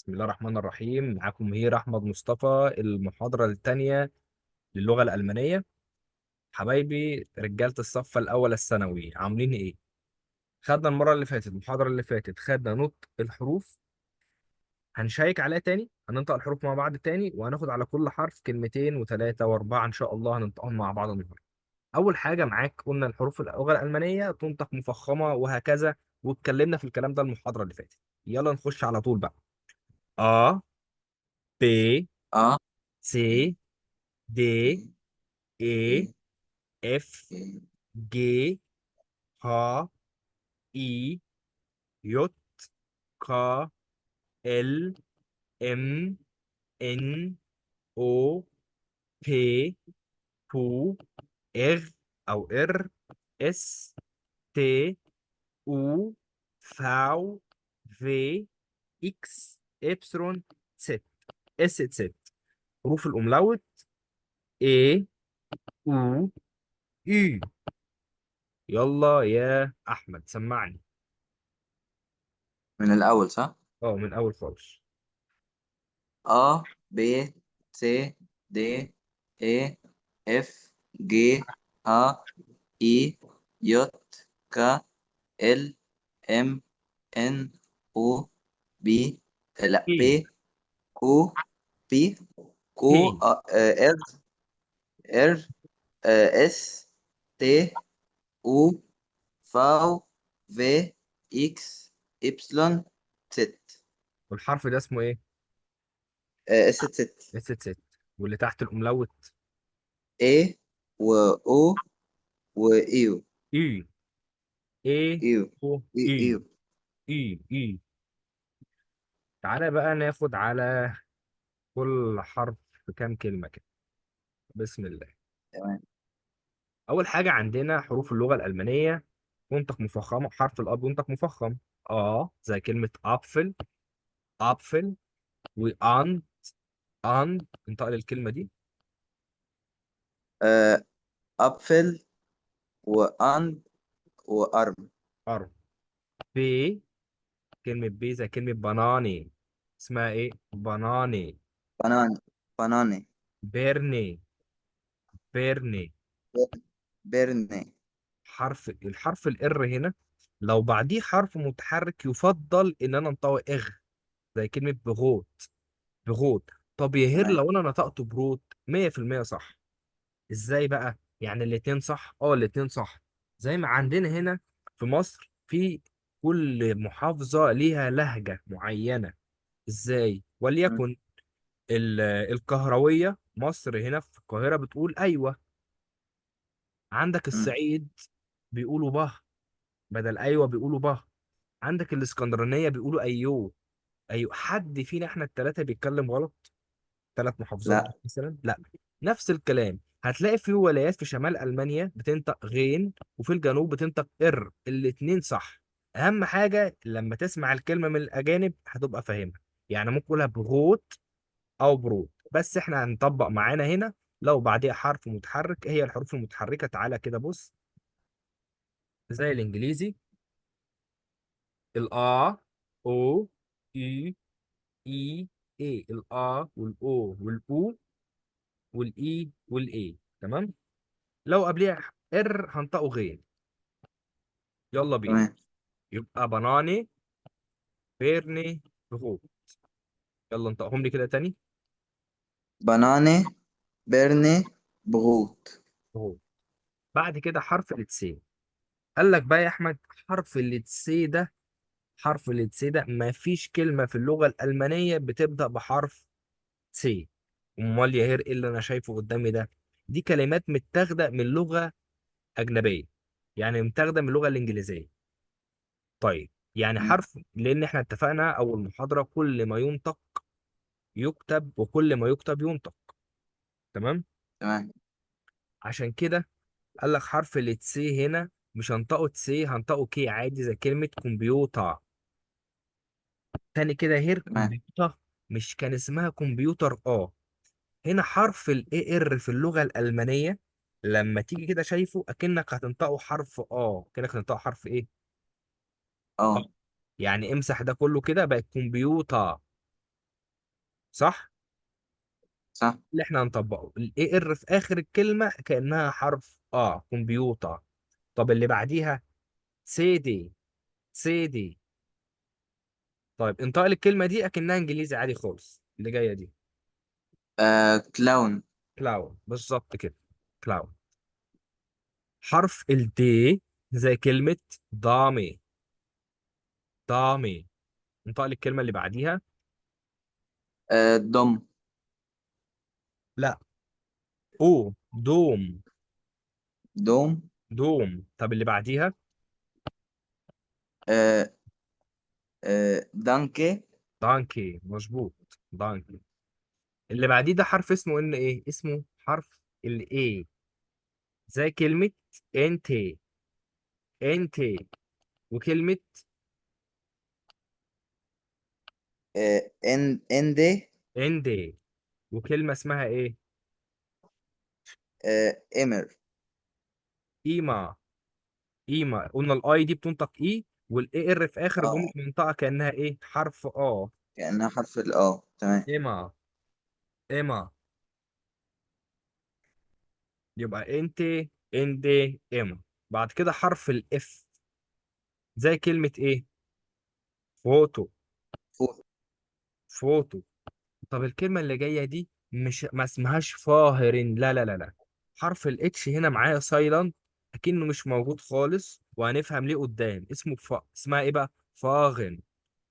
بسم الله الرحمن الرحيم. معاكم مهير أحمد مصطفى، المحاضرة الثانية للغة الألمانية. حبايبي رجالة الصف الأول الثانوي عاملين إيه؟ خدنا المرة اللي فاتت، المحاضرة اللي فاتت خدنا نطق الحروف. هنشيك عليها تاني، هننطق الحروف مع بعض تاني، وهناخد على كل حرف كلمتين وثلاثة وأربعة إن شاء الله هننطقهم مع بعض النهاردة. أول حاجة معاك قلنا الحروف اللغة الألمانية تنطق مفخمة وهكذا، واتكلمنا في الكلام ده المحاضرة اللي فاتت. يلا نخش على طول بقى. A B A, C D B, E C, F D, G H I J K L M N O P Q R أو R S T U V W X Y Z S Z. حروف الأملاوت A U I. يلا يا أحمد سمعني. من الأول صح؟ اه، من أول خالص. A, B, C, D, E, F, G, H, I, J, K, L, M, N, O, B، لا إيه P، Q، P، Q، هي R، R، S، T، U، V، W، X، Y، Z. والحرف ده اسمه ايه؟ اس ست. اس ست. واللي تحت الاملاوت A و O و إيو. اي. ايه إيو. او إيو. اي. اي. تعالى بقى ناخد على كل حرف كام كلمة كده. بسم الله. تمام. اول حاجة عندنا حروف اللغة الألمانية منطق مفخمة. حرف الاب ينطق مفخم، اه، زي كلمة ابفل، ابفل. وان، انطق الكلمة دي. أبفل وأند وأرم. ارم. بي، كلمة بي زي كلمة بناني. اسمها ايه؟ بناني. بنان. بناني. بيرني، بيرني. بيرني. الحرف الار هنا لو بعديه حرف متحرك يفضل ان انا انطقه اغ، زي كلمة بغوت، بغوت. طب يا هير، تمام. لو انا نطقته بروت 100% صح. ازاي بقى؟ يعني الاتنين صح، الاتنين صح. زي ما عندنا هنا في مصر، في كل محافظة ليها لهجة معينة. ازاي؟ م- وليكن الكهروية، مصر هنا في القاهرة بتقول ايوه. عندك م. الصعيد بيقولوا به، بدل ايوه بيقولوا به. عندك الاسكندرانيه بيقولوا ايوه. ايوه، حد فينا احنا الثلاثه بيتكلم غلط؟ ثلاث محافظات لا. دول مثلا، لا. نفس الكلام هتلاقي في ولايات في شمال المانيا بتنطق غين، وفي الجنوب بتنطق ار، الاثنين صح. اهم حاجه لما تسمع الكلمه من الاجانب هتبقى فاهمها. يعني ممكن اقولها بغوت او برود، بس احنا هنطبق معانا هنا لو بعديها حرف متحرك. هي الحروف المتحركه، تعالى كده بص، زي الانجليزي. الآ، أو، إي، إي، إيه. الآ والأو والأو والإي والإي، تمام. لو قبلها إر هنطقه غين. يلا بينا. تمام. يبقى بناني، بيرني، بغو. يلا انطقهم لي كده تاني. بناني. بيرني. بغوت. بغو. بعد كده حرف التسي. قال لك بقى يا أحمد، حرف التسي ده، حرف التسي ده مفيش كلمة في اللغة الألمانية بتبدأ بحرف سي. امال يا هير ايه اللي انا شايفه قدامي ده؟ دي كلمات متاخده من لغه اجنبيه، يعني متاخده من اللغه الانجليزيه. طيب يعني م. حرف، لان احنا اتفقنا اول محاضره كل ما ينطق يكتب، وكل ما يكتب ينطق، تمام. تمام. عشان كده قال لك حرف التسي هنا مش هنطقه تسي، هنطقه كي عادي، زي كلمه كمبيوتر. تاني كده هير، تمام. كمبيوتر مش كان اسمها كمبيوتر، اه. هنا حرف الاي ار في اللغه الالمانيه لما تيجي كده شايفه اكنك هتنطقه حرف كأنك هتنطقه حرف ايه؟ اه. يعني امسح ده كله كده بقت كمبيوتر. صح؟ صح. اللي احنا هنطبقه الاي ار في اخر الكلمه كانها حرف كمبيوتر. طب اللي بعديها سيدي، سيدي. طيب انطق لي الكلمه دي اكنها انجليزي عادي خالص اللي جايه دي. كلاون. كلاون، بالظبط كده. كلاون. حرف الدي زي كلمه دامي، دامي. انطق لي الكلمه اللي بعديها. دم. لا، او، دوم. دوم. دوم. طب اللي بعديها. آه دانكي. دانكي، مظبوط. دانكي. اللي بعديه ده حرف اسمه ان ايه، اسمه حرف الاي زي كلمة انت، انت. وكلمة اندي. اندي. وكلمة اسمها ايه؟ امر. ايما. ايما. قلنا الاي دي بتنطق اي، والاي ار في اخر جملة اه، منطقة كأنها ايه، حرف كأنها حرف تمام. ايما، ايما. يبقى انت، اندي، ايما. بعد كده حرف الاف زي كلمة ايه؟ فوتو، فوق. فوتو. طب الكلمة اللي جاية دي مش ما اسمهاش فاهر، لا لا لا لا. حرف الاتش هنا معايا سايلنت، اكنه مش موجود خالص، وهنفهم ليه قدام. اسمه اسمها ايه بقى؟ فاغن،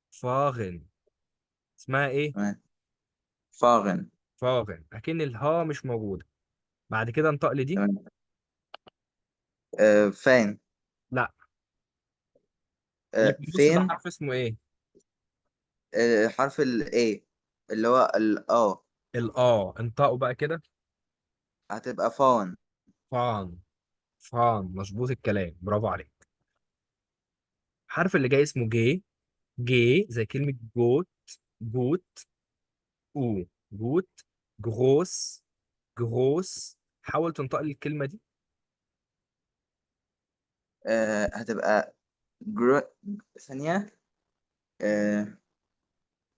فاغن. اسمها ايه؟ تمام. فاغن. فاغن، اكن الها مش موجودة. بعد كده انطق لي دي. تمام. فين. لا. اللي في النص ده فين. حرف اسمه ايه؟ حرف الاي، اللي هو انطقوا بقى كده. هتبقى فون. فان، فان، مظبوط الكلام، برافو عليك. الحرف اللي جاي اسمه جي، جي زي كلمة جوت، جوت. او، جوت. جروس، جروس. حاول تنطق لي الكلمة دي. هتبقى جرو... ثانية. آه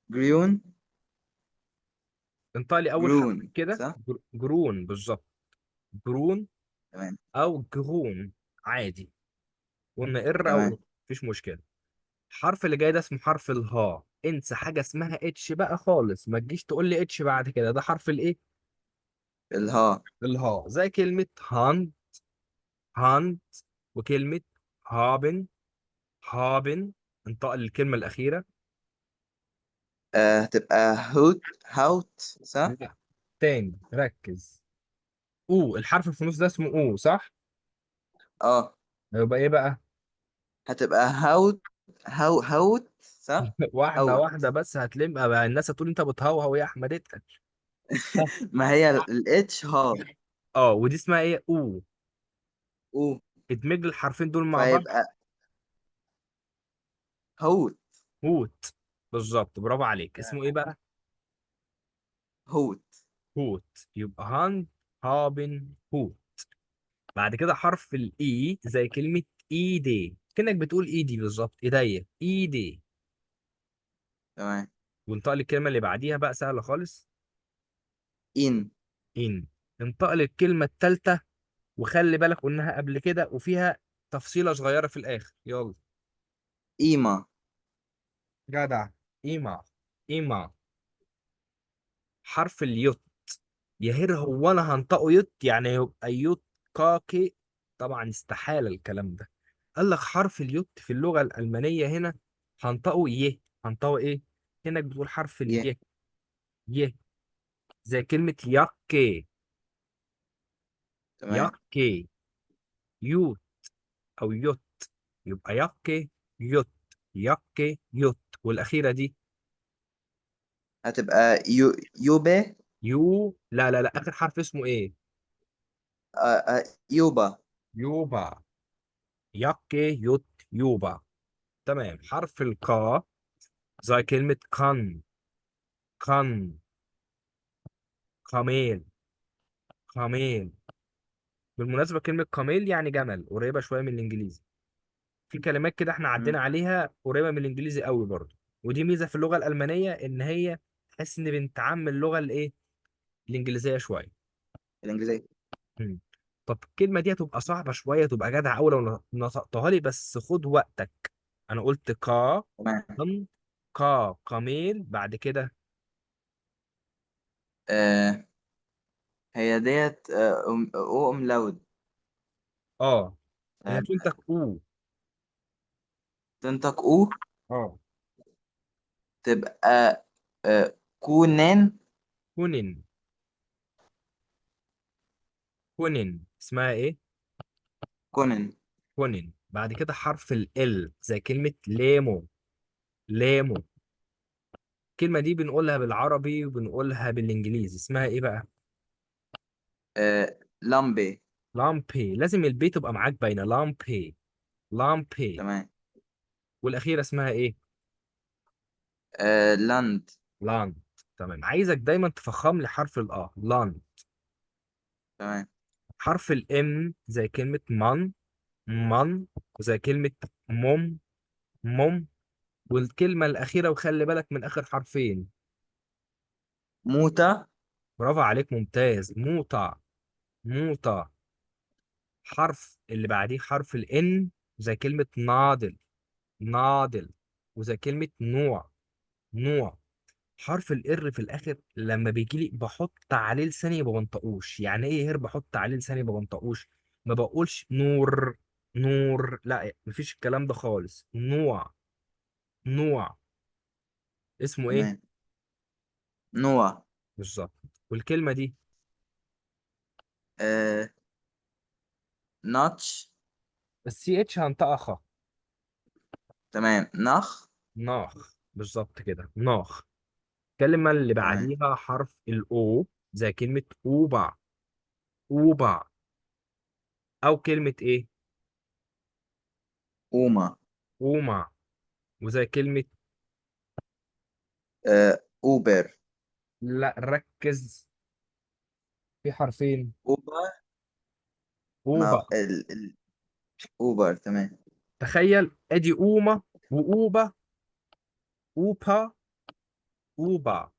جريون. انطق لي أول حرف جرون كده. صح. جرون، بالظبط. جرون تمام. أو جرون، عادي. قلنا إر أو تمام. إر، مفيش مشكلة. الحرف اللي جاي ده اسمه حرف الها. انسى حاجة اسمها اتش بقى خالص، ما تجيش تقول لي اتش بعد كده. ده حرف الايه؟ الها. الها زي كلمة هاند، هاند. وكلمة هابن، هابن. انطق لي الكلمة الأخيرة. هتبقى هاوت صح. لا، تاني ركز. او، الحرف في النص ده اسمه او، صح؟ اه، يبقى ايه بقى؟ هتبقى هاوت صح. واحدة هاوت. واحدة بس هتلم بقى، الناس هتقول انت بتهوهو يا احمد، اتقل. ما هي الاتش ها. ودي اسمها ايه؟ او. او. ادمج الحرفين دول مع بعض. فيبقى هوت. هوت، بالظبط، برافو عليك. اسمه ايه بقى؟ هوت. هوت. يبقى هاند، هابن، هوت. بعد كده حرف الاي زي كلمة ايدي، كأنك بتقول ايدي بالظبط، ايديا، ايدي. تمام. وانطق لي الكلمة اللي بعديها بقى، سهلة خالص. ان. ان. انطق لي الكلمة التالتة، وخلي بالك قلناها قبل كده وفيها تفصيلة صغيرة في الآخر، يلا. ايما. جدع. إيما، إيما. حرف اليوت. يهر هو أنا هنطقه يوت يعني يبقى يوت كاكي؟ طبعا استحالة الكلام ده. قال لك حرف اليوت في اللغة الألمانية هنا هنطقه يه. هنطقه إيه؟ هناك بتقول حرف يه. اليه، يه. زي كلمة ياكي، تمام. ياكي. يوت أو يوت. يبقى ياكي، يوت، ياكي، يوت. والأخيرة دي هتبقى يوبي. يو. لا لا لا، اخر حرف اسمه ايه؟ يوبا. يوبا. ياكي، يوت، يوبا. تمام. حرف القا زي كلمة كان، كان. قميل، قميل. بالمناسبة كلمة قميل يعني جمل، قريبة شوية من الإنجليزي. في كلمات كده احنا مم. عدينا عليها قريبة من الإنجليزي قوي برضه. ودي ميزة في اللغة الألمانية، إن هي تحس ان بنتعامل اللغه الايه، الانجليزيه شويه. الإنجليزية. مم. طب الكلمه دي هتبقى صعبه شويه، تبقى جدع قوي لو نطقتها لي، بس خد وقتك. انا قلت كا، تمام. م، كا قميل، بعد كده آه هي ديت أو أملاود. اه، هي آه تنطق او. تنطق أو. اه، تبقى كونان. كونين. كونين اسمها ايه؟ كونن. كونين. بعد كده حرف ال زي كلمه ليمو. ليمو. الكلمه دي بنقولها بالعربي وبنقولها بالانجليزي، اسمها ايه بقى؟ لامبي. لامبي. لازم البي تبقى معاك باينه، لامبي. لامبي. تمام. والاخيره اسمها ايه؟ لاند. لاند. تمام. عايزك دايما تفخم لي حرف لاند. تمام. حرف الام زي كلمه من. من. وزي كلمه مم. مم. والكلمه الاخيره، وخلي بالك من اخر حرفين. موتى. برافو عليك، ممتاز. موطع. موطع. حرف اللي بعديه حرف الان زي كلمه ناضل. ناضل. وزي كلمه نوع. نوع. حرف الار في الاخر لما بيجي لي بحط عليه لساني ما بنطقوش. يعني ايه هير بحط عليه لساني ما بنطقوش؟ ما بقولش نور. نور، لا مفيش الكلام ده خالص. نوع. نوع. اسمه ايه؟ تمام. نوع. بالظبط. والكلمه دي آه ناتش. السي اتش هنطقها خ. تمام. نخ. ناخ. بالظبط كده، ناخ. الكلمه اللي تمام. بعديها حرف الاو زي كلمه اوبع. اوبع. او كلمه ايه؟ أوما. اومع. وزي كلمه، أوبر. لا ركز، في حرفين. أوبر. اوبع. ما أوبر. تمام. تخيل ادي اوما واوبا. اوبا. اوبا.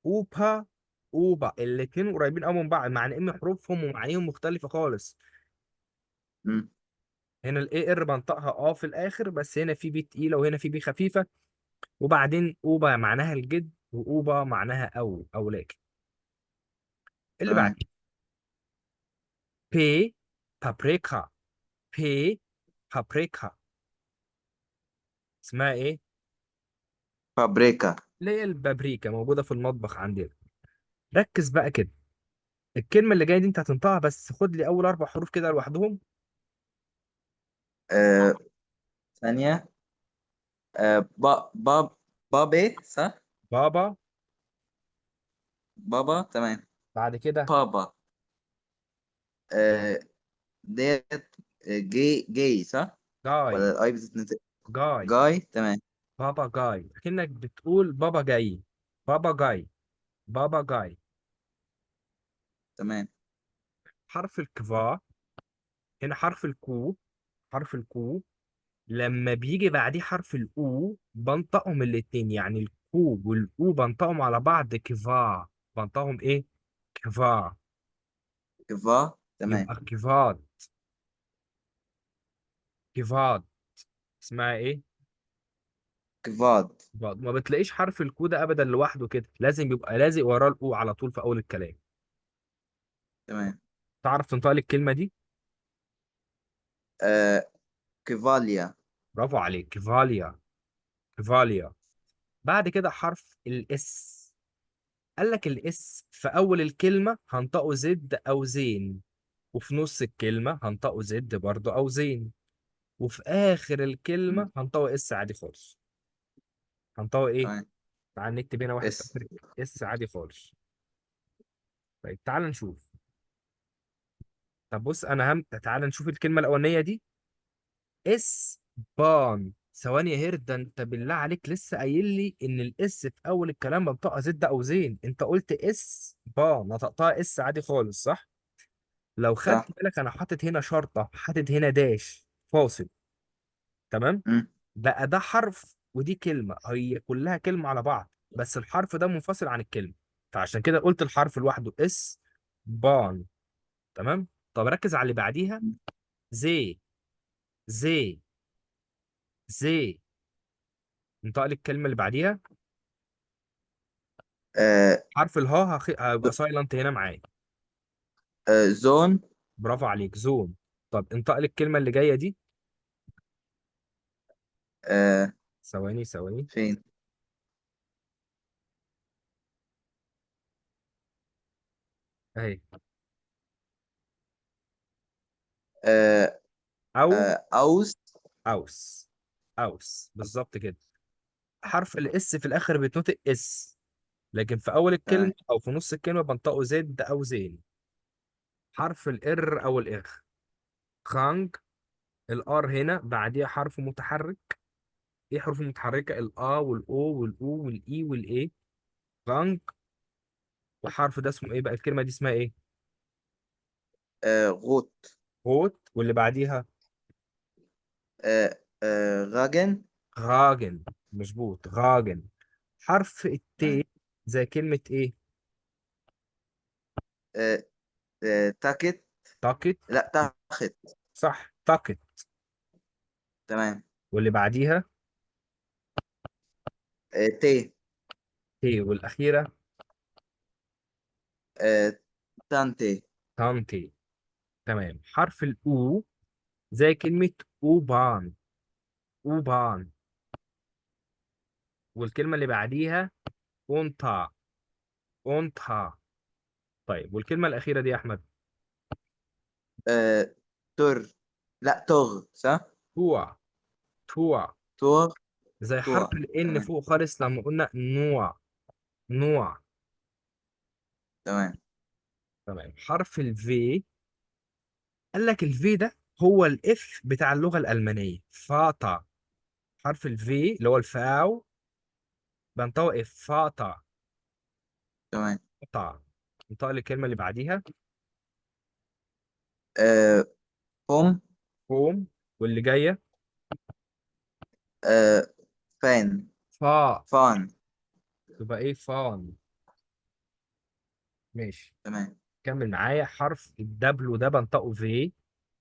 اوبا. اوبا. الاتنين قريبين قوي من بعض، مع ان حروفهم ومعانيهم مختلفة خالص. مم. هنا الاي ار بنطقها في الاخر، بس هنا في بي تقيلة وهنا في بي خفيفة. وبعدين اوبا معناها الجد، واوبا معناها او لكن. اللي تمام. بعدين بي. بابريكا. بي. بابريكا. اسمها ايه؟ فابريكا. اللي هي البابريكا، موجودة في المطبخ عندنا. ركز بقى كده. الكلمة اللي جاية دي انت هتنطقها، بس خد لي أول أربع حروف كده لوحدهم. آه ثانية. بابي صح. بابا. بابا. تمام. بعد كده بابا. آه ديت جاي صح، جاي. ولا الأي بتتنطق؟ جاي. جاي. تمام. بابا جاي، كأنك بتقول بابا جاي. بابا جاي. بابا جاي. تمام. حرف الكفا. هنا حرف الكو. حرف الكو لما بيجي بعديه حرف الأو بنطقهم الاتنين، يعني الكو والأو بنطقهم على بعض كفا. بنطقهم إيه؟ كفا. كفا. تمام. يبقى كفاد. كفاد. اسمها إيه؟ كفاد. ما بتلاقيش حرف الكو ده ابدا لوحده كده، لازم يبقى لازق وراه الاو على طول في اول الكلام. تمام. تعرف تنطق لي الكلمه دي؟ آه كفاليا. برافو عليك، كفاليا. كفاليا. بعد كده حرف الاس. قال لك الاس في اول الكلمه هنطقه زد او زين، وفي نص الكلمه هنطقه زد برضه او زين، وفي اخر مم. الكلمه هنطقه اس عادي خالص. هنطقه ايه؟ تمام. تعال نكتب هنا واحد في اس. اخر. اس عادي خالص. طيب تعال نشوف. طب بص انا تعال نشوف الكلمه الاولانيه دي. اس بان. ثواني يا هير، ده انت بالله عليك لسه قايل لي ان الاس في اول الكلام بنطقها زد او زين. انت قلت اس بان نطقتها اس عادي خالص، صح؟ لو خدت صح. بالك انا حاطط هنا شرطه، حاطط هنا داش فاصل. تمام. مم. بقى ده حرف ودي كلمه، هي كلها كلمه على بعض. بس الحرف ده منفصل عن الكلمة، فعشان كده قلت الحرف لوحده اس بان. تمام. طب ركز على اللي بعديها. زي، زي، زي. انطق لي الكلمة اللي بعديها. آه حرف الها هيبقى سايلنت هنا معايا. زون. برافو عليك، زوم. طب انطق لي الكلمة اللي جاية دي. آه ثواني ثواني. فين؟ اهي. آه او أوس. اوس. اوس بالظبط كده. حرف الاس في الاخر بيتنطق اس، لكن في اول الكلمة تمام. او في نص الكلمة بنطقه زد او زين. حرف الار او الاخ. خانج. الار هنا بعديها حرف متحرك. ايه حروف متحركة؟ الا والاو والاو والاي والاي. خانج. والحرف ده اسمه ايه بقى؟ الكلمة دي اسمها ايه؟ غوت. غوت. واللي بعديها غاجن. غاجن. مظبوط، غاجن. حرف تمام. التي زي كلمة ايه؟ آه تاكت. تاكت. لا، تاخت. صح، تاكت. تمام. واللي بعديها تي. تي. والأخيرة آه تانتي. تانتي. تمام. حرف الأو زي كلمة أوبان. أوبان. والكلمة اللي بعديها أونتا. أونتا. طيب والكلمة الأخيرة دي يا أحمد؟ آه تر. لا، تغ صح. توا. توا. تور. زي توا. حرف الإن تمام. فوق خالص لما قلنا نوع. نوع. تمام. تمام. حرف الفي. قال لك الفي ده هو الاف بتاع اللغة الألمانية، فاتا. حرف الفي اللي هو الفاو بنطقه اف، فاتا. تمام. فاتا. انطق لي الكلمة اللي بعديها. آه فم. فوم. واللي جاية آه فان. فا. فان. تبقى ايه؟ فان. ماشي. تمام. كمل معايا. حرف الدبليو ده بنطقه في.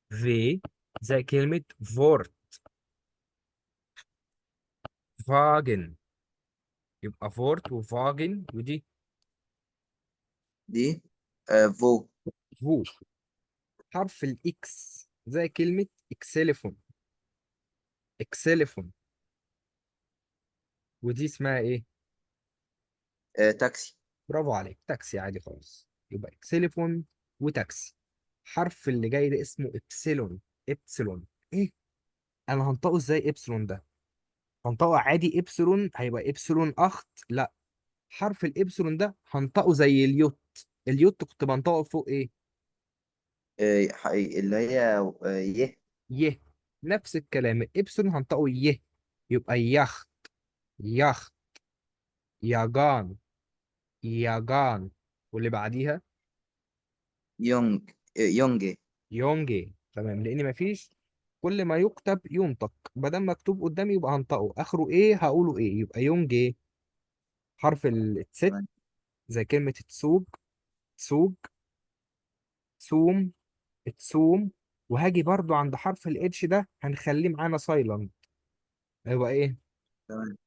في. زي كلمة فورت. فاجن. يبقى فورت وفاجن ودي دي فو. فو. حرف الاكس زي كلمة اكسليفون. اكسليفون. ودي اسمها ايه؟ تاكسي. برافو عليك، تاكسي عادي خالص. يبقى اكسليفون وتاكسي. حرف اللي جاي ده اسمه ابسلون. ابسلون. ايه؟ انا هنطقه ازاي ابسلون ده؟ هنطقه عادي ابسلون؟ هيبقى ابسلون اخت؟ لا. حرف الابسلون ده هنطقه زي اليوت. اليوت كنت بنطقه فوق ايه؟ اللي هي يه. يه. نفس الكلام، الابسلون هنطقه يه. يبقى يخت. يخت. ياجان. ياجان. واللي بعديها يونج. يونجي. يونجي. تمام، لان مفيش. كل ما يكتب ينطق، بدل مكتوب قدامي يبقى هنطقه، اخره ايه هقوله ايه، يبقى يونجي. حرف التست تمام. زي كلمة تسوق. تسوق. تسوم. تسوم. وهاجي برضو عند حرف الاتش ده هنخليه معانا سايلنت. هيبقى ايه؟ تمام.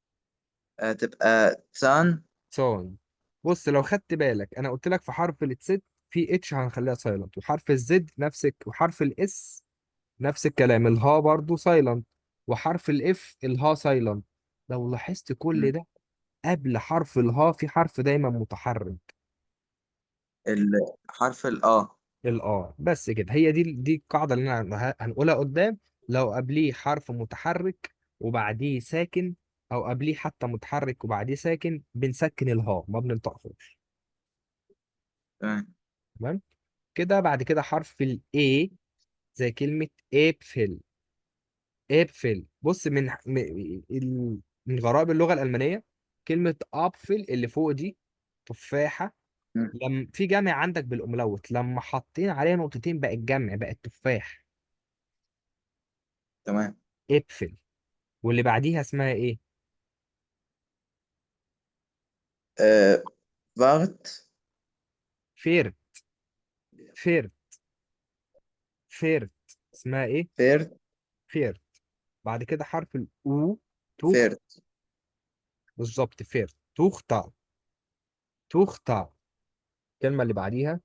تبقى تسان. سون. بص لو خدت بالك انا قلت لك في حرف التست في اتش هنخليها سايلنت، وحرف الزد نفسك، وحرف الاس نفس الكلام، الها برضو سايلنت، وحرف الاف الها سايلنت. لو لاحظت كل ده قبل حرف الها في حرف دايما متحرك. حرف الآ. الاه. بس كده، هي دي القاعده اللي انا هنقولها قدام. لو قبليه حرف متحرك وبعديه ساكن، او قبليه حتى متحرك وبعديه ساكن، بنسكن الها ما بننطقهاش. تمام. تمام. كده بعد كده حرف الاي زي كلمه ابفل. ابفل. بص من غرائب اللغه الالمانيه كلمه ابفل اللي فوق دي تفاحه. مم. لما في جمع عندك بالاملاوت لما حاطين عليها نقطتين بقت جمع، بقت تفاح. تمام. ابفل. واللي بعديها اسمها ايه؟ آه فارت. فيرت. فيرت. فيرت. اسمها ايه؟ فيرت. فيرت. بعد كده حرف الاو. توخ. فيرت. بالظبط، فيرت. توختا. توختا. الكلمة اللي بعديها.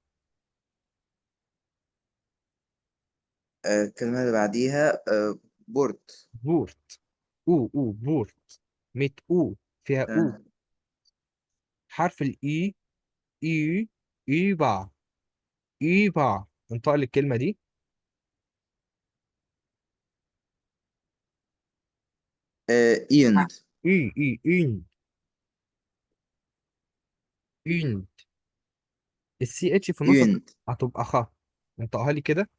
الكلمة اللي بعديها بورت. بورت. او بورت. ميت او. فيها او. تمام. حرف الاي. اي. ايبا. ايبا. انطق لي الكلمة دي. إيند. اي. ان. السي اتش في النص إيند. هتبقى خ. انطقها لي كده.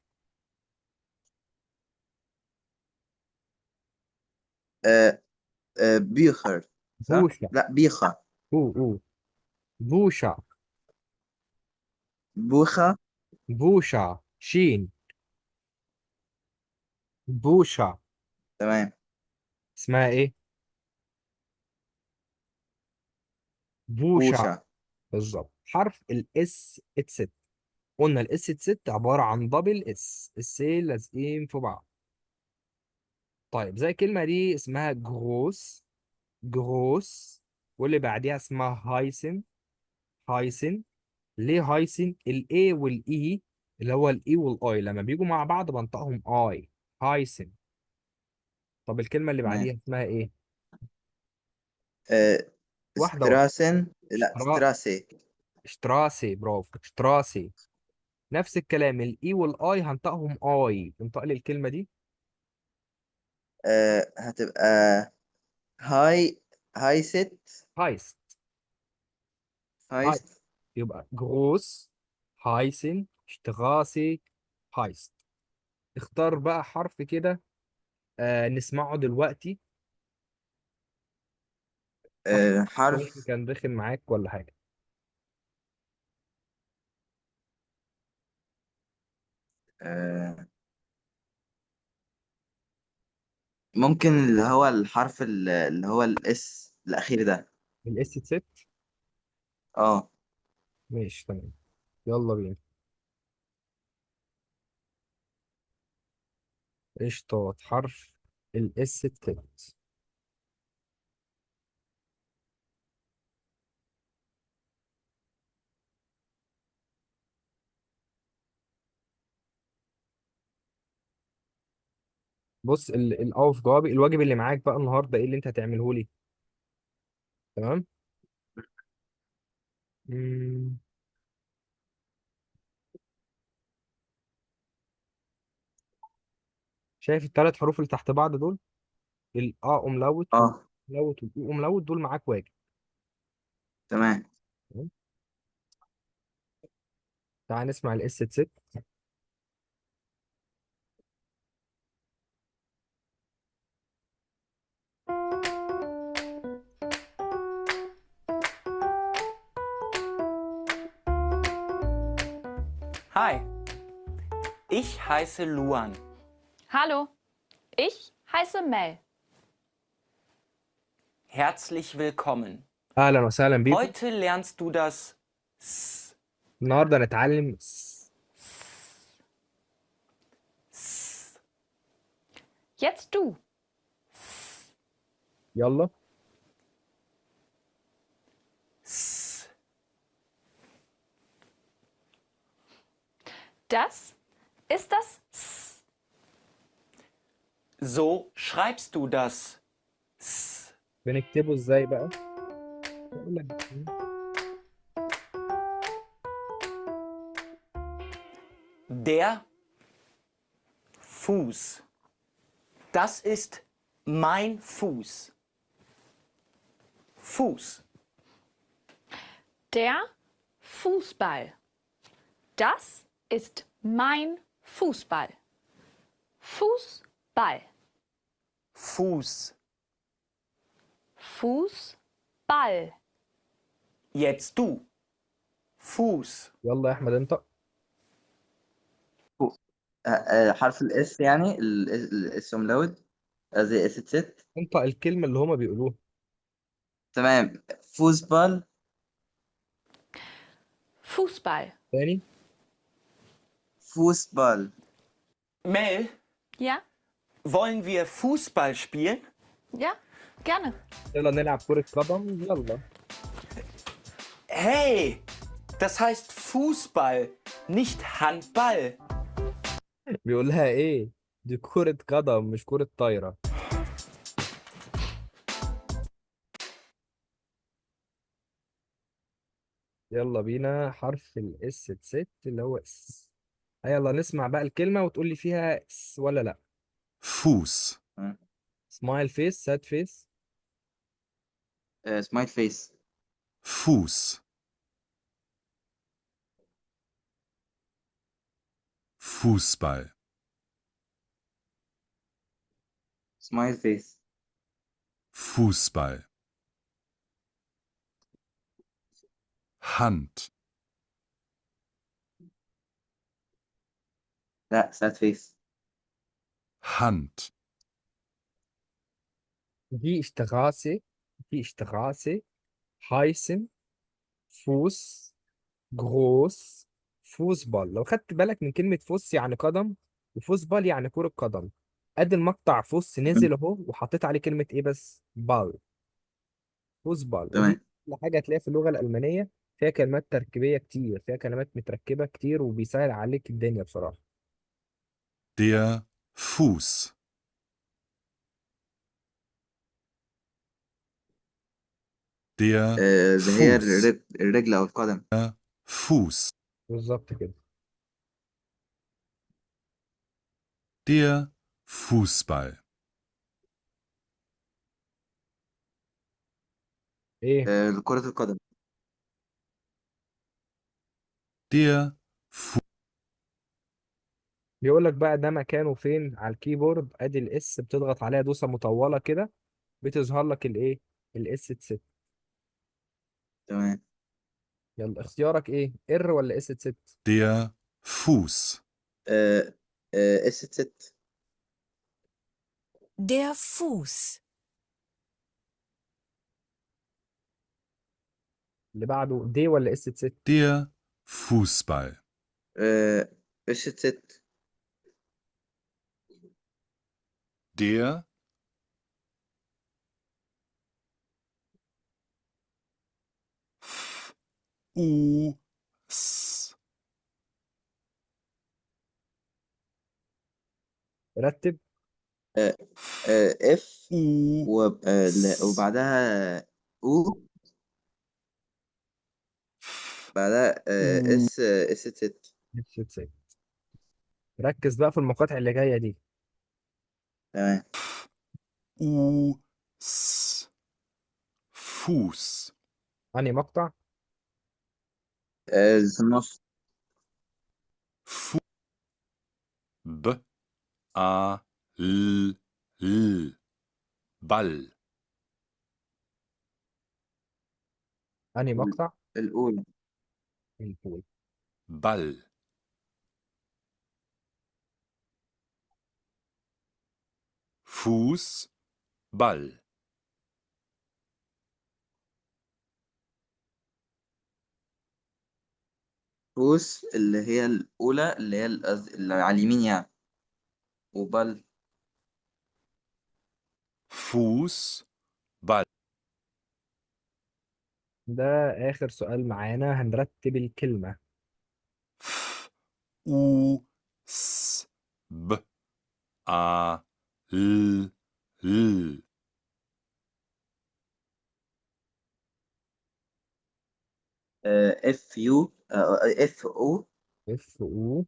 آه بيخر. صح؟ بوشا. لا، بيخة. او. بوشا. بوخة. بوشا شين. بوشا. تمام. اسمها ايه؟ بوشا. بوشة. بالظبط. حرف الاس اتست. قلنا الاس اتست عبارة عن دبل اس، السين لازقين في بعض. طيب زي الكلمة دي اسمها جروس. جروس. واللي بعديها اسمها هايسن. هايسن. ليه هايسن؟ الاي والاي، اللي هو الاي والاي لما بيجوا مع بعض بنطقهم اي. هايسن. طب الكلمة اللي تمام. بعديها اسمها ايه؟ آه واحدة واحدة. ستراسن، لا اشترا. ستراسي. اشتراسي. برافو، اشتراسي. نفس الكلام، الاي والاي هنطقهم اي. انطق لي الكلمة دي. هتبقى هاي هاي ست. هايست. هاي. هايست. يبقى جروس. هايسن. اشتغاسي. هايست. اختار بقى حرف كده نسمعه دلوقتي. حرف ممكن حرف. كان رخم معاك ولا حاجة. آه ممكن اللي هو الحرف اللي هو الاس الأخير ده. الاس ست. اه. ماشي تمام. يلا بينا. قشطات. حرف الاس ست. بص الاوف جوابي الواجب اللي معاك بقى النهارده ايه اللي انت هتعمله لي؟ تمام. مم. شايف الثلاث حروف اللي تحت بعض دول؟ الأ أملاوت اه. والأملاوت والأو أملاوت دول معاك واجب. تمام. تمام؟ تعال نسمع الاس ست. Hi, ich heiße Luan. Hallo, ich heiße Mel. Herzlich willkommen. أهلا وسهلا بيكم. Heute lernst du das S. النهارده هنتعلم S. Jetzt du. يلا. S. Das ist das S. So schreibst du das S. بنكتبه ازاي بقى؟ بقول لك Der Fuß. Das ist mein Fuß. Fuß. Der Fußball. Das ist mein Fußball. Fußball. Fuß. Fußball. Jetzt du. Fuß. يلا يا أحمد انت. حرف الاس، يعني الاس ملود، زي اس ست. انطق الكلمة اللي هما بيقولوها. تمام. فوزبال. Fußball. تاني. فوسبال. Mel, Ja? wollen wir Fußball spielen? Ja? Gerne. يلا نلعب كرة قدم يلا. Hey, das heißt Fußball, nicht Handball. بيقول لها ايه؟ دي كرة قدم مش كرة طايرة. يلا بينا حرف الاس ست اللي هو اس. يلا نسمع بقى الكلمة وتقول لي فيها اس ولا لا. Fuß, سمايل فيس، ساد فيس. سمايل فيس. Fuß, Fußball, سمايل فيس. Fußball. Hand, لا، ساد فيس. Hand, دي اشتغاسي، دي اشتغاسي، هايسن، فوس، جروس، فوسبال. لو خدت بالك من كلمة فوس يعني قدم، وفوسبال يعني كرة قدم. ادي المقطع فوس نزل اهو وحطيت عليه كلمة ايه بس؟ بال. فوسبال. ودي تمام. حاجة هتلاقيها في اللغة الألمانية، فيها كلمات تركيبية كتير، فيها كلمات متركبة كتير وبيسهل عليك الدنيا بصراحة. der Fuß, der اللي هي Fuß, الرجل او القدم. Fuß, بالظبط كده. der Fußball, ايه؟ كرة القدم. der Fu بيقول لك بقى ده مكانه فين على الكيبورد. ادي الاس بتضغط عليها دوسة مطولة كده، بتظهر لك الايه؟ الاس ست. تمام. يلا اختيارك ايه؟ ار ولا اس ست؟ der Fuß, اس 6. Der Fuß. اللي بعده دي ولا اس ست؟ der Fußball, اس 6. der Fuß, رتب. اف Fuß, وبعدها او، بعدها اس 6. اس ست. ركز بقى في المقاطع اللي جاية دي. تمام. Fuß, Fuß, انهي مقطع؟ في النص. Fu B A L L Ball, انهي مقطع؟ الأولى. الفول. Ball, Fuß, Ball, فوس اللي هي الأولى، اللي هي اللي على اليمين يعني. وبل. Fuß, Ball, ده آخر سؤال معانا، هنرتب الكلمة. F U S B A L L اف يو، اف او، اف او،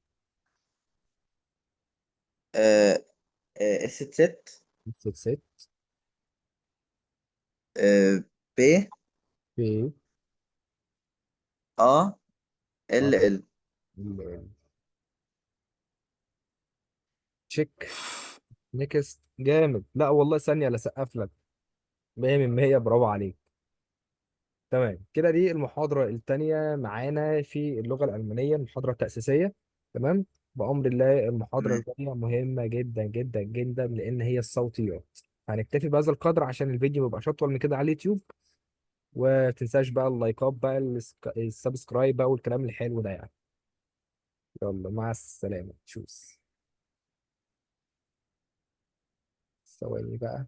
اس 6، اس ست، ب، بي، ا، ال ار، ال. ال، تشيك. نيكست. جامد. لا والله ثانية لا سقف لك. 100 من 100، برافو عليك. تمام كده، دي المحاضرة الثانية معانا في اللغة الألمانية، المحاضرة التأسيسية. تمام. بأمر الله المحاضرة تمام. الجاية مهمة جدا جدا جدا، لأن هي الصوتيات. هنكتفي بهذا القدر عشان الفيديو ميبقاش أطول من كده على اليوتيوب. ومتنساش بقى اللايكات بقى، السبسكرايب بقى، والكلام الحلو ده يعني. يلا مع السلامة، تشوز. ثواني بقى.